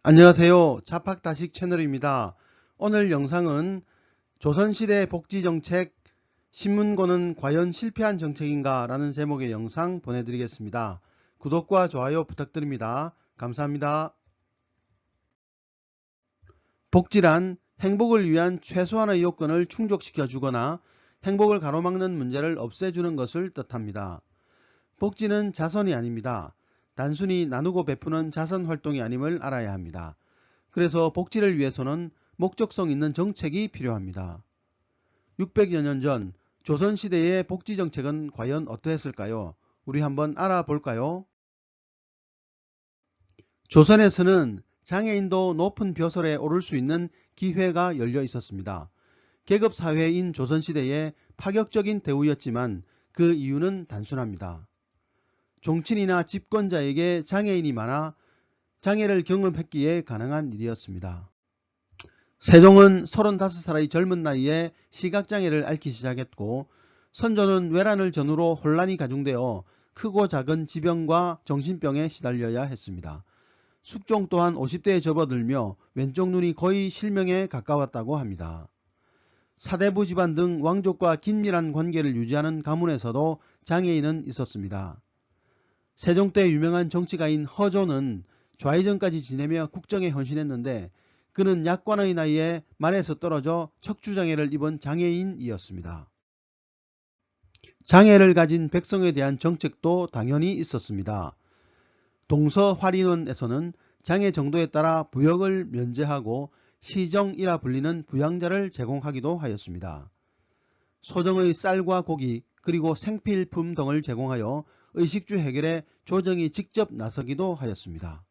안녕하세요. 자팍다식 채널입니다. 오늘 영상은 조선시대 복지정책 신문고는 과연 실패한 정책인가 라는 제목의 영상 보내드리겠습니다. 구독과 좋아요 부탁드립니다. 감사합니다. 복지란 행복을 위한 최소한의 요건을 충족시켜 주거나 행복을 가로막는 문제를 없애주는 것을 뜻합니다. 복지는 자선이 아닙니다. 단순히 나누고 베푸는 자선 활동이 아님을 알아야 합니다. 그래서 복지를 위해서는 목적성 있는 정책이 필요합니다. 600여 년 전 조선시대의 복지정책은 과연 어떠했을까요? 우리 한번 알아볼까요? 조선에서는 장애인도 높은 벼슬에 오를 수 있는 기회가 열려 있었습니다. 계급사회인 조선시대의 파격적인 대우였지만 그 이유는 단순합니다. 종친이나 집권자에게 장애인이 많아 장애를 경험했기에 가능한 일이었습니다. 세종은 35살의 젊은 나이에 시각장애를 앓기 시작했고 선조는 외란을 전후로 혼란이 가중되어 크고 작은 지병과 정신병에 시달려야 했습니다. 숙종 또한 50대에 접어들며 왼쪽 눈이 거의 실명에 가까웠다고 합니다. 사대부 집안 등 왕족과 긴밀한 관계를 유지하는 가문에서도 장애인은 있었습니다. 세종 때 유명한 정치가인 허조는 좌의정까지 지내며 국정에 헌신했는데 그는 약관의 나이에 말에서 떨어져 척추장애를 입은 장애인이었습니다. 장애를 가진 백성에 대한 정책도 당연히 있었습니다. 동서화린원에서는 장애 정도에 따라 부역을 면제하고 시정이라 불리는 부양자를 제공하기도 하였습니다. 소정의 쌀과 고기 그리고 생필품 등을 제공하여 의식주 해결에 조정이 직접 나서기도 하였습니다.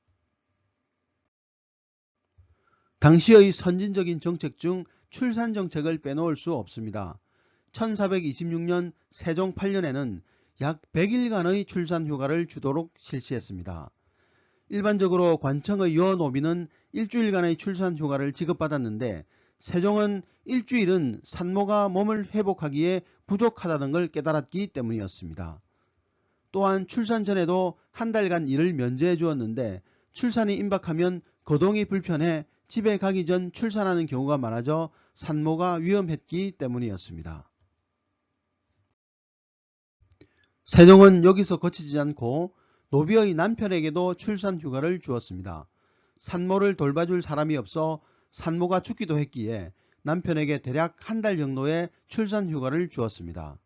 당시의 선진적인 정책 중 출산 정책을 빼놓을 수 없습니다. 1426년 세종 8년에는 약 100일간의 출산 휴가를 주도록 실시했습니다. 일반적으로 관청의 여노비는 일주일간의 출산 휴가를 지급받았는데 세종은 일주일은 산모가 몸을 회복하기에 부족하다는 걸 깨달았기 때문이었습니다. 또한 출산 전에도 한 달간 일을 면제해 주었는데 출산이 임박하면 거동이 불편해 집에 가기 전 출산하는 경우가 많아져 산모가 위험했기 때문이었습니다. 세종은 여기서 그치지 않고 노비의 남편에게도 출산 휴가를 주었습니다. 산모를 돌봐줄 사람이 없어 산모가 죽기도 했기에 남편에게 대략 한 달 정도의 출산 휴가를 주었습니다.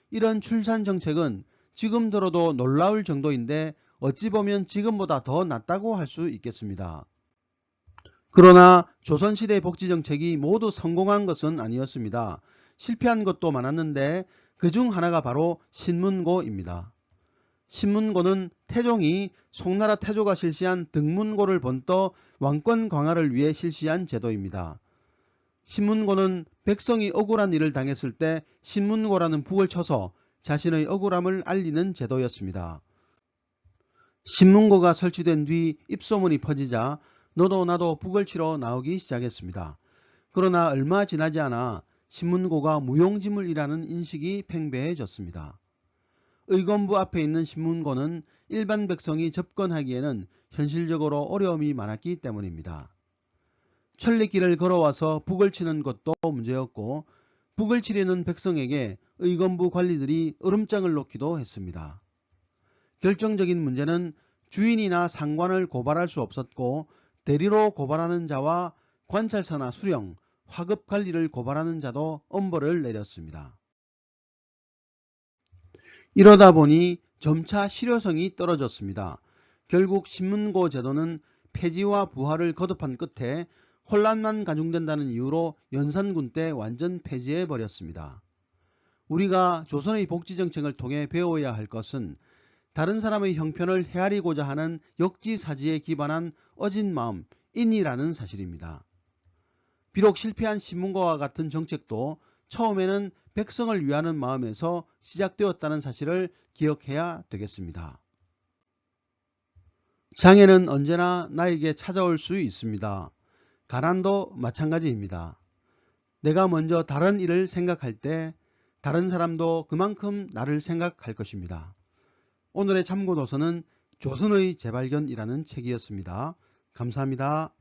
이런 출산 정책은 지금 들어도 놀라울 정도인데 어찌 보면 지금보다 더 낫다고 할 수 있겠습니다. 그러나 조선시대 복지정책이 모두 성공한 것은 아니었습니다. 실패한 것도 많았는데 그중 하나가 바로 신문고입니다. 신문고는 태종이 송나라 태조가 실시한 등문고를 본떠 왕권 강화를 위해 실시한 제도입니다. 신문고는 백성이 억울한 일을 당했을 때 신문고라는 북을 쳐서 자신의 억울함을 알리는 제도였습니다. 신문고가 설치된 뒤 입소문이 퍼지자 너도 나도 북을 치러 나오기 시작했습니다. 그러나 얼마 지나지 않아 신문고가 무용지물이라는 인식이 팽배해졌습니다. 의검부 앞에 있는 신문고는 일반 백성이 접근하기에는 현실적으로 어려움이 많았기 때문입니다. 천리길을 걸어와서 북을 치는 것도 문제였고 북을 치려는 백성에게 의검부 관리들이 으름장을 놓기도 했습니다. 결정적인 문제는 주인이나 상관을 고발할 수 없었고 대리로 고발하는 자와 관찰사나 수령, 화급 관리를 고발하는 자도 엄벌을 내렸습니다. 이러다 보니 점차 실효성이 떨어졌습니다. 결국 신문고 제도는 폐지와 부활을 거듭한 끝에 혼란만 가중된다는 이유로 연산군 때 완전 폐지해버렸습니다. 우리가 조선의 복지정책을 통해 배워야 할 것은 다른 사람의 형편을 헤아리고자 하는 역지사지에 기반한 어진 마음, 인이라는 사실입니다. 비록 실패한 신문고와 같은 정책도 처음에는 백성을 위하는 마음에서 시작되었다는 사실을 기억해야 되겠습니다. 장애는 언제나 나에게 찾아올 수 있습니다. 가난도 마찬가지입니다. 내가 먼저 다른 일을 생각할 때 다른 사람도 그만큼 나를 생각할 것입니다. 오늘의 참고도서는 조선의 재발견이라는 책이었습니다. 감사합니다.